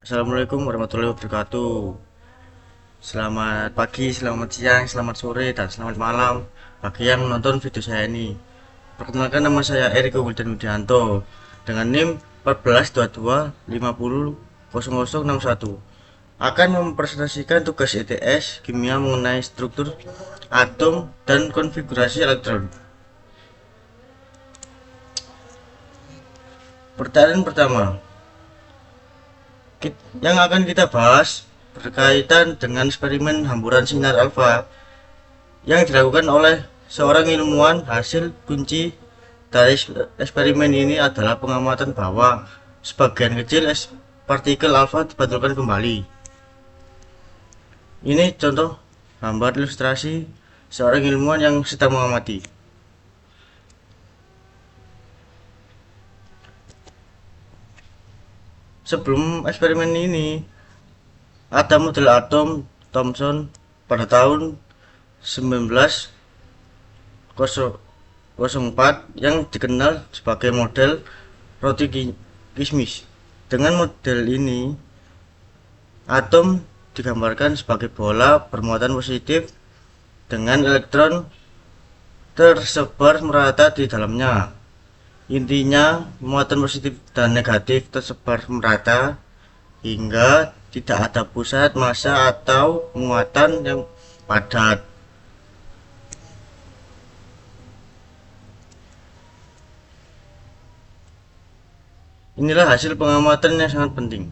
Assalamualaikum warahmatullahi wabarakatuh. Selamat pagi, selamat siang, selamat sore, dan selamat malam bagi yang menonton video saya ini. Perkenalkan, nama saya Eriko Wildan Widianto dengan NIM 1422500061. Akan mempresentasikan tugas ETS kimia mengenai struktur atom dan konfigurasi elektron. Pertanyaan pertama yang akan kita bahas berkaitan dengan eksperimen hamburan sinar alfa yang dilakukan oleh seorang ilmuwan. Hasil kunci dari eksperimen ini adalah pengamatan bahwa sebagian kecil partikel alfa dipantulkan kembali. Ini contoh gambar ilustrasi seorang ilmuwan yang sedang mengamati. Sebelum eksperimen ini, ada model atom Thomson pada tahun 1904 yang dikenal sebagai model roti kismis. Dengan model ini, atom digambarkan sebagai bola bermuatan positif dengan elektron tersebar merata di dalamnya. Intinya, muatan positif dan negatif tersebar merata hingga tidak ada pusat massa atau muatan yang padat. Inilah hasil pengamatan yang sangat penting.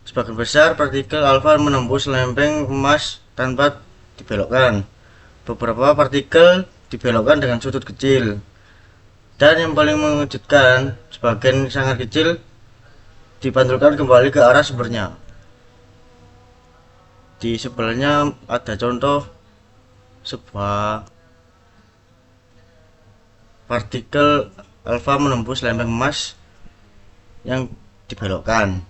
Sebagian besar partikel alfa menembus lempeng emas tanpa dibelokkan. Beberapa partikel dibelokkan dengan sudut kecil. Dan yang paling mengejutkan, sebagian sangat kecil dipantulkan kembali ke arah sumbernya. Di sebelahnya ada contoh sebuah partikel alfa menembus lempeng emas yang dibelokkan.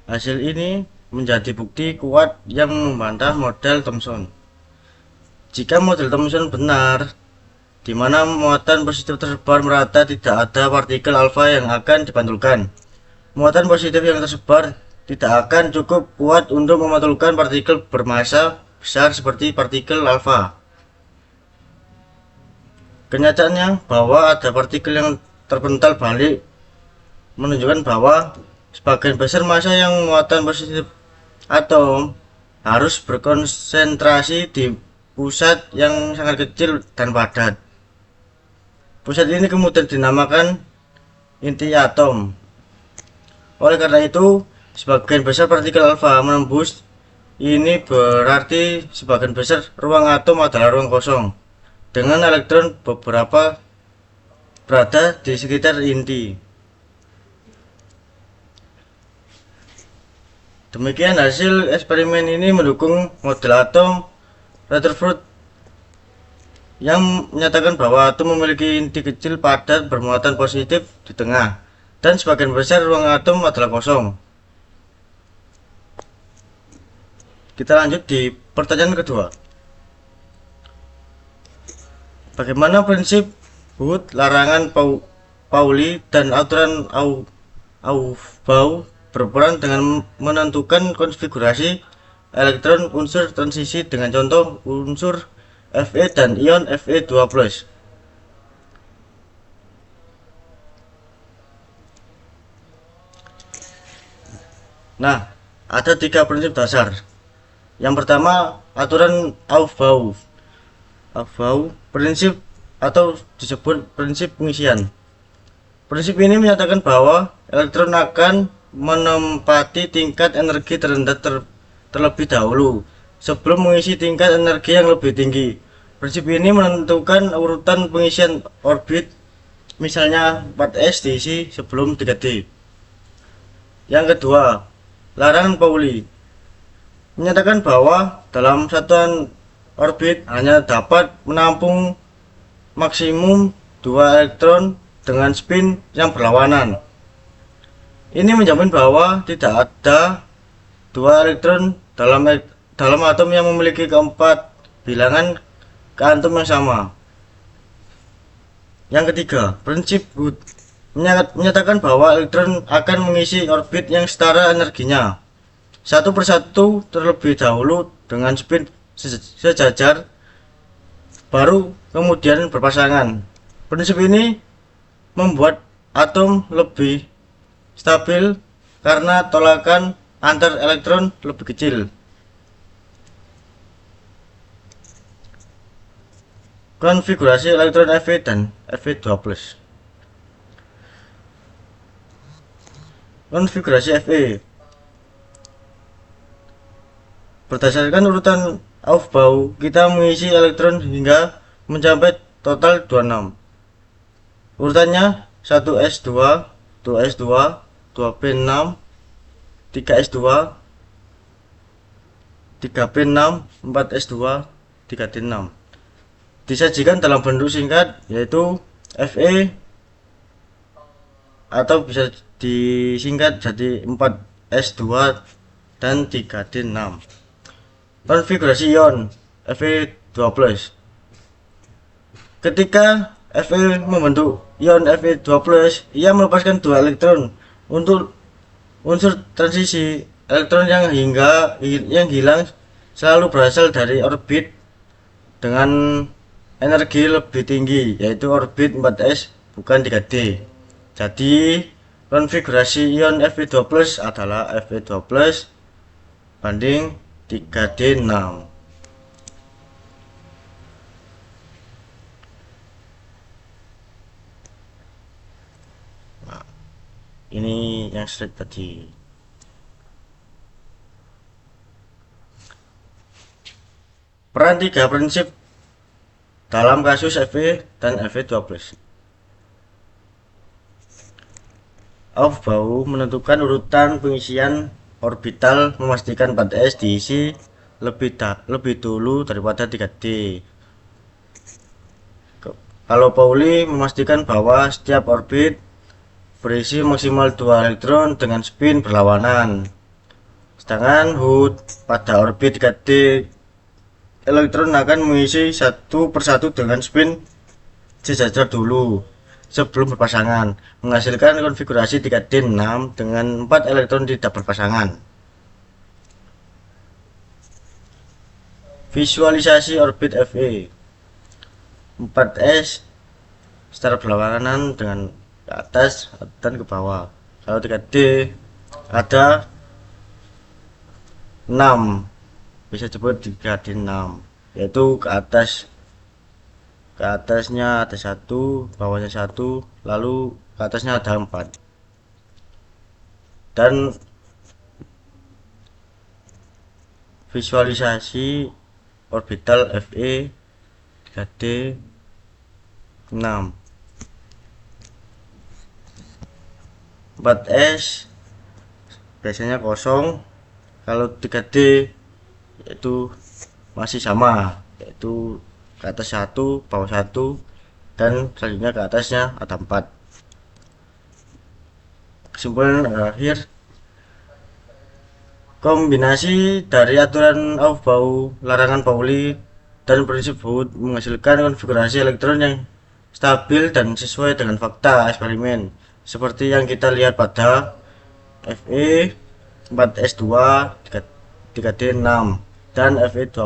Hasil ini menjadi bukti kuat yang membantah model Thomson. Jika model Thomson benar, di mana muatan positif tersebar merata, tidak ada partikel alfa yang akan dipantulkan. Muatan positif yang tersebar tidak akan cukup kuat untuk memantulkan partikel bermassa besar seperti partikel alfa. Kenyataannya bahwa ada partikel yang terpental balik menunjukkan bahwa sebagian besar massa yang muatan positif atom harus berkonsentrasi di pusat yang sangat kecil dan padat. Pusat ini kemudian dinamakan inti atom. Oleh karena itu, sebagian besar partikel alfa menembus. Ini berarti sebagian besar ruang atom adalah ruang kosong, dengan elektron beberapa berada di sekitar inti. Demikian hasil eksperimen ini mendukung model atom Rutherford yang menyatakan bahwa atom memiliki inti kecil padat bermuatan positif di tengah dan sebagian besar ruang atom adalah kosong. Kita lanjut di pertanyaan kedua. Bagaimana prinsip Booth, larangan Pauli, dan aturan Aufbau berperan dengan menentukan konfigurasi elektron unsur transisi dengan contoh unsur Fe dan ion Fe2+. Nah, ada 3 prinsip dasar. Yang pertama, aturan Aufbau. Prinsip atau disebut prinsip pengisian. Prinsip ini menyatakan bahwa elektron akan menempati tingkat energi terendah terlebih dahulu sebelum mengisi tingkat energi yang lebih tinggi. Prinsip ini menentukan urutan pengisian orbit, misalnya 4s diisi sebelum 3d. Yang kedua, larangan Pauli menyatakan bahwa dalam satuan orbit hanya dapat menampung maksimum 2 elektron dengan spin yang berlawanan. Ini menjamin bahwa tidak ada 2 elektron dalam atom yang memiliki keempat bilangan keantum yang sama. Yang ketiga, prinsip Wood menyatakan bahwa elektron akan mengisi orbit yang setara energinya satu persatu terlebih dahulu dengan spin sejajar, baru kemudian berpasangan. Prinsip ini membuat atom lebih stabil karena tolakan antar elektron lebih kecil. Konfigurasi elektron Fe dan Fe2+. Konfigurasi Fe berdasarkan urutan Aufbau, kita mengisi elektron hingga mencapai total 26. Urutannya 1s2, 2s2, 2p6, 3s2, 3p6, 4s2, 3d6. Disajikan dalam bentuk singkat yaitu Fe atau bisa disingkat jadi 4s2 dan 3d6. Konfigurasi ion Fe2+. Ketika Fe membentuk ion Fe2+, ia melepaskan 2 elektron untuk unsur transisi. Elektron yang hilang selalu berasal dari orbit dengan energi lebih tinggi, yaitu orbit 4s bukan 3d. Jadi konfigurasi ion Fe2+ adalah Fe2+ banding 3d6. Nah, ini yang slide tadi. Peran 3 prinsip dalam kasus Fe dan Fe2+. Aufbau menentukan urutan pengisian orbital, memastikan 4s diisi lebih dulu daripada 3d. Kalau Pauli memastikan bahwa setiap orbit berisi maksimal 2 elektron dengan spin berlawanan. Sedangkan Wood pada orbit 3d, elektron akan mengisi satu persatu dengan spin sejajar dulu sebelum berpasangan, menghasilkan konfigurasi 3d6 dengan 4 elektron tidak berpasangan. Visualisasi orbit Fe. 4s secara berlawanan dengan ke atas dan ke bawah. Kalau 3d ada 6, bisa disebut 3d6, yaitu ke atasnya ada 1, bawahnya 1, lalu ke atasnya ada 4. Dan visualisasi orbital Fe 3d6. 4s biasanya kosong, kalau 3d yaitu masih sama, yaitu ke atas 1, bawah 1, dan selanjutnya ke atasnya ada 4. Kesimpulan akhir, kombinasi dari aturan Aufbau, larangan Pauli, dan prinsip Wood menghasilkan konfigurasi elektron yang stabil dan sesuai dengan fakta eksperimen, seperti yang kita lihat pada Fe 4s2 3d6 dan Fe2+,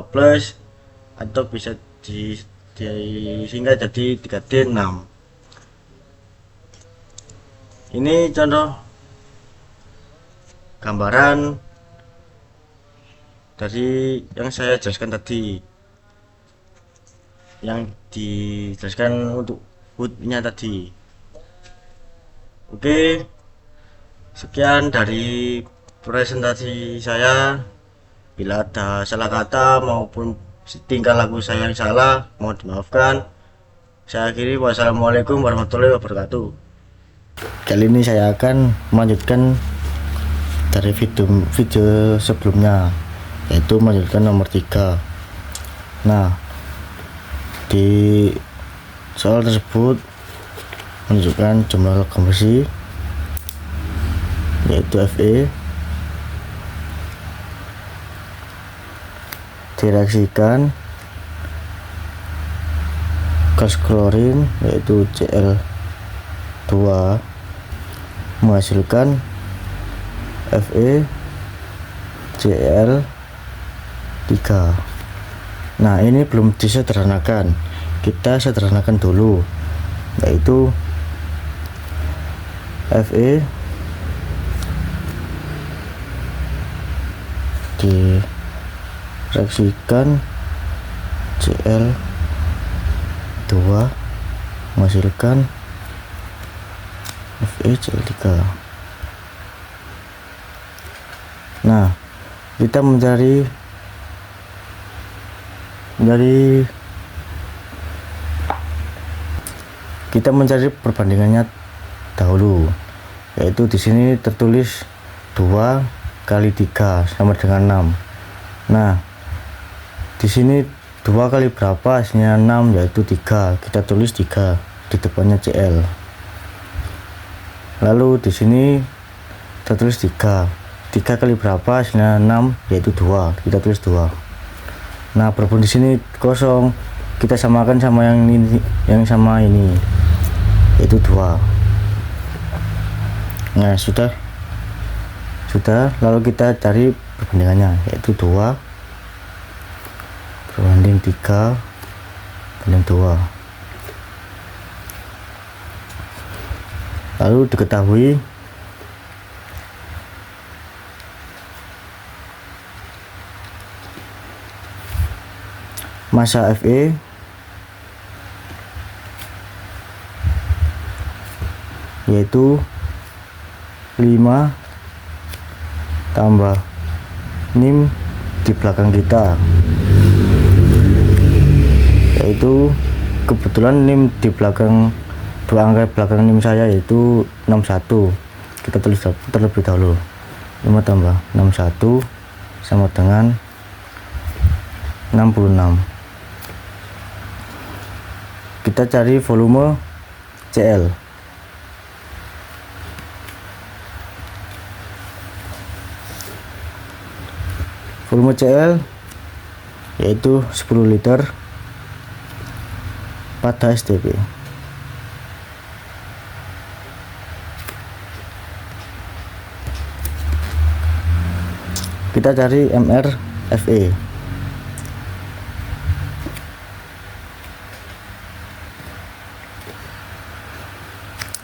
atau bisa disingkat jadi 3d6. Ini contoh gambaran dari yang saya jelaskan tadi, yang dijelaskan untuk Wood-nya tadi. Oke, sekian dari presentasi saya. Bila ada salah kata maupun tingkah laku saya yang salah, mohon dimaafkan. Saya akhiri, wassalamualaikum warahmatullahi wabarakatuh. Kali ini saya akan melanjutkan dari video sebelumnya, yaitu melanjutkan nomor 3. Nah, di soal tersebut menunjukkan jumlah logam besi, yaitu Fe, direaksikan gas klorin yaitu Cl2 menghasilkan FeCl3. Nah, ini belum disederhanakan, kita sederhanakan dulu, yaitu Fe direaksikan Cl2 menghasilkan FeCl3. Nah, kita mencari perbandingannya dahulu, yaitu di sini tertulis 2 kali 3 sama dengan 6. Nah, di sini 2 kali berapa hasilnya 6, yaitu 3. Kita tulis 3 di depannya Cl. Lalu di sini tertulis 3 kali berapa hasilnya 6, yaitu 2. Kita tulis 2. Nah, berhubung di sini kosong, kita samakan sama yang ini, yaitu 2. Nah, sudah. Lalu kita cari perbandingannya, yaitu 2 berbanding 3 banding 2. Lalu diketahui massa Fe yaitu 5 tambah nim di belakang kita, yaitu kebetulan nim di belakang, dua angka belakang nim saya yaitu 61. Kita tulis terlebih dahulu, 5 tambah 61 sama dengan 66. Kita cari volume Cl. Volume Cl yaitu 10 liter pada STP. Kita cari MR Fe.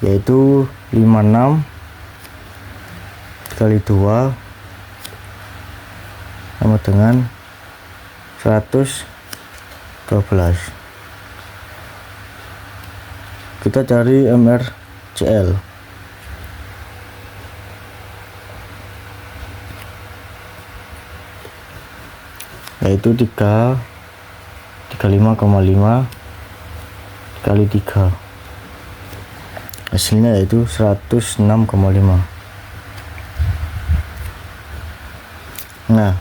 Yaitu 56 kali 2 sama dengan 112. Kita cari MRCl. Yaitu 35,5 kali 3. Hasilnya yaitu 106,5. Nah,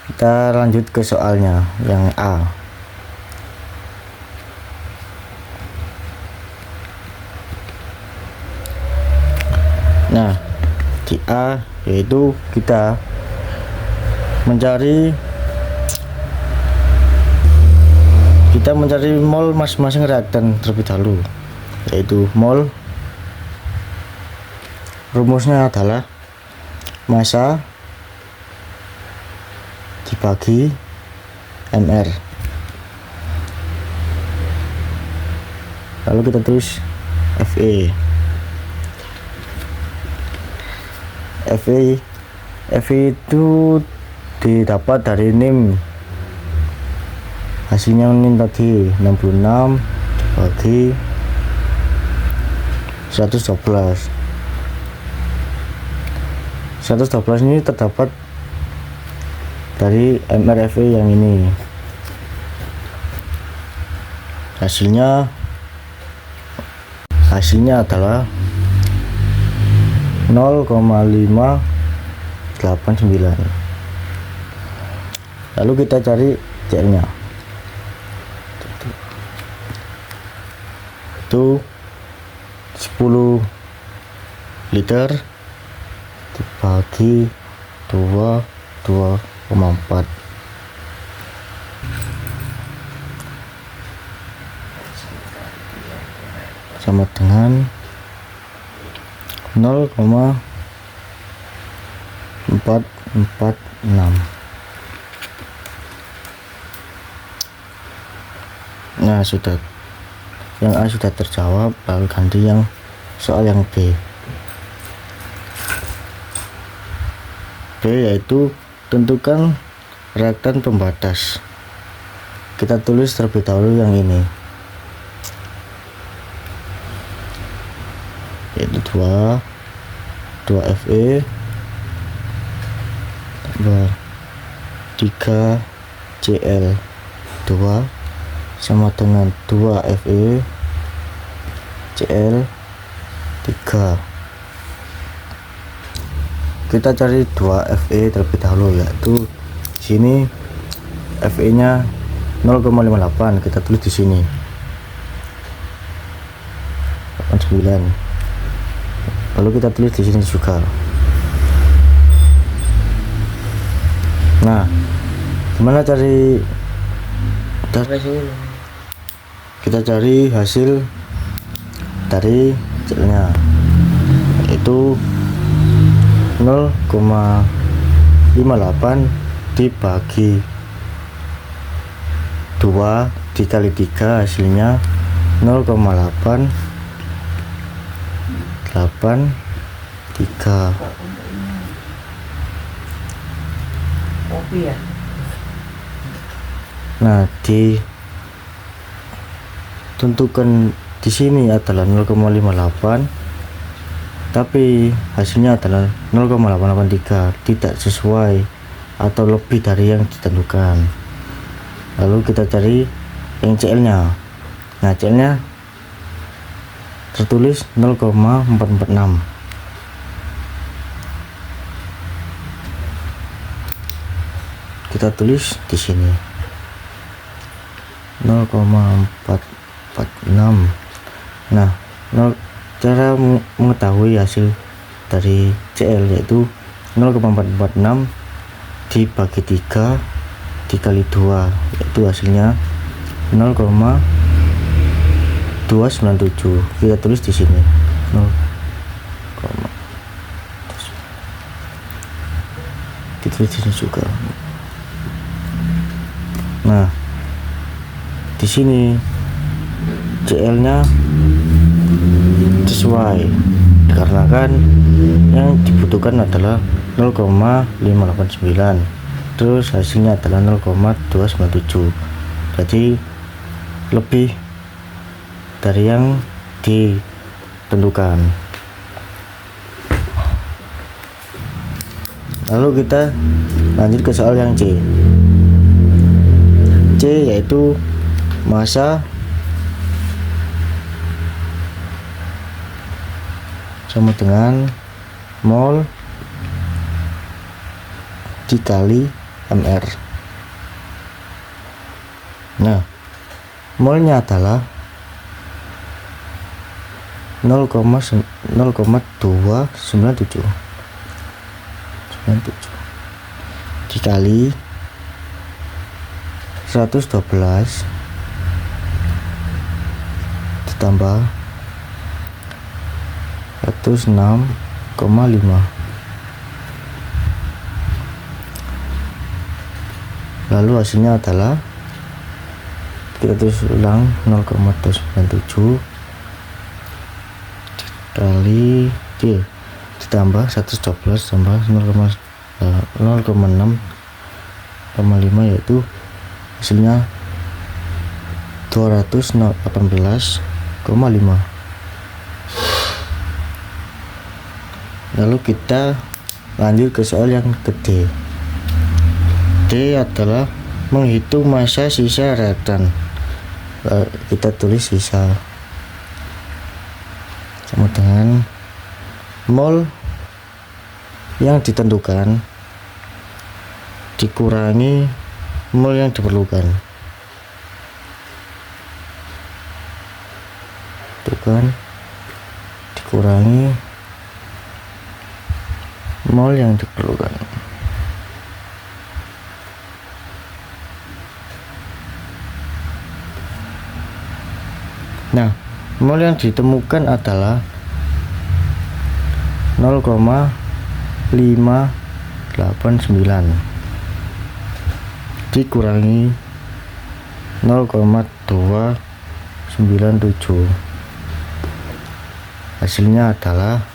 kita lanjut ke soalnya yang A. Nah, di A yaitu kita mencari mol masing-masing reaktan terlebih dahulu, yaitu mol. Rumusnya adalah massa dibagi MR. Lalu kita tulis Fe. Fe itu didapat dari nim. Hasilnya nim tadi 66 bagi 112. 112 ini terdapat dari MRFE yang ini. Hasilnya adalah 0,589. Lalu kita cari Cl nya, itu 10 liter dibagi 2,4. sama dengan 0,446. Nah, sudah, yang A sudah terjawab, lalu ganti yang soal yang B. B yaitu tentukan reaktan pembatas. Kita tulis terlebih dahulu yang ini, yaitu 2 Fe tambah 3 Cl2 sama dengan 2 Fe Cl3. Kita cari 2 Fe terlebih dahulu, yaitu di sini Fe nya 0,58, kita tulis di sini 89, lalu kita tulis di sini juga. Nah, gimana cari kita cari hasil dari hasilnya, yaitu 0,58 dibagi 2 dikali 3, hasilnya 0,883. Nah, ditentukan di sini adalah 0,58, tapi hasilnya adalah 0,883, tidak sesuai atau lebih dari yang ditentukan. Lalu kita cari yang Cl nya. Nah, Cl nya tertulis 0,446. Kita tulis di sini 0,446. Nah, cara mengetahui hasil dari Cl yaitu 0,446 dibagi 3 dikali 2, yaitu hasilnya 0,297. Kita tulis di sini 0, ditulis di sini juga. Nah, di sini Cl nya sesuai dikarenakan yang dibutuhkan adalah 0,589, terus hasilnya adalah 0,297, jadi lebih dari yang ditentukan. Lalu kita lanjut ke soal yang C. C yaitu massa sama dengan mol dikali mr. Nah, molnya adalah 0,297 dikali 112 ditambah 106,5. Lalu hasilnya adalah, kita tulis ulang, 0,297 dikali ditambah 112 tambah 0,6,5, yaitu hasilnya 218,5. Lalu kita lanjut ke soal yang D. D adalah menghitung massa sisa reaktan. Kita tulis sisa sama dengan mol yang ditentukan dikurangi mol yang diperlukan. Itu kan dikurangi mol yang diperlukan. Nah, Mol yang ditemukan adalah 0,589 dikurangi 0,297, hasilnya adalah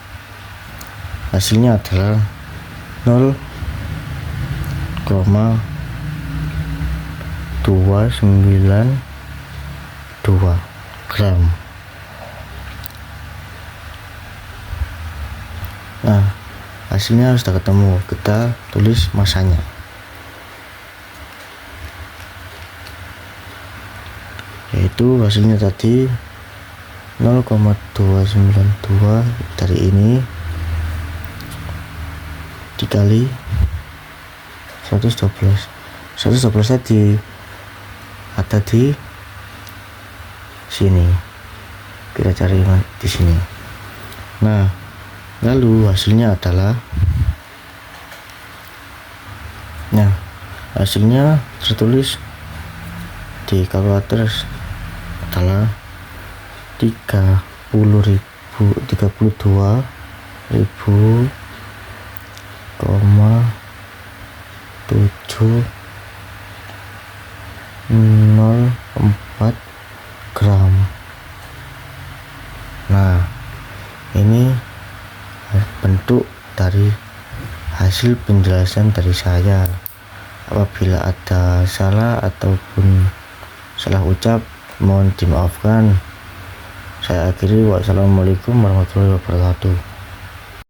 0,292 gram. Nah, hasilnya sudah ketemu, kita tulis masanya. Yaitu hasilnya tadi 0,292 dari ini dikali 112 tadi ada di sini, kita cari di sini. Nah, lalu hasilnya tertulis di kalkulator adalah 32.704 gram. Nah, ini bentuk dari hasil penjelasan dari saya. Apabila ada salah ataupun salah ucap, mohon dimaafkan. Saya akhiri. Wassalamualaikum warahmatullahi wabarakatuh.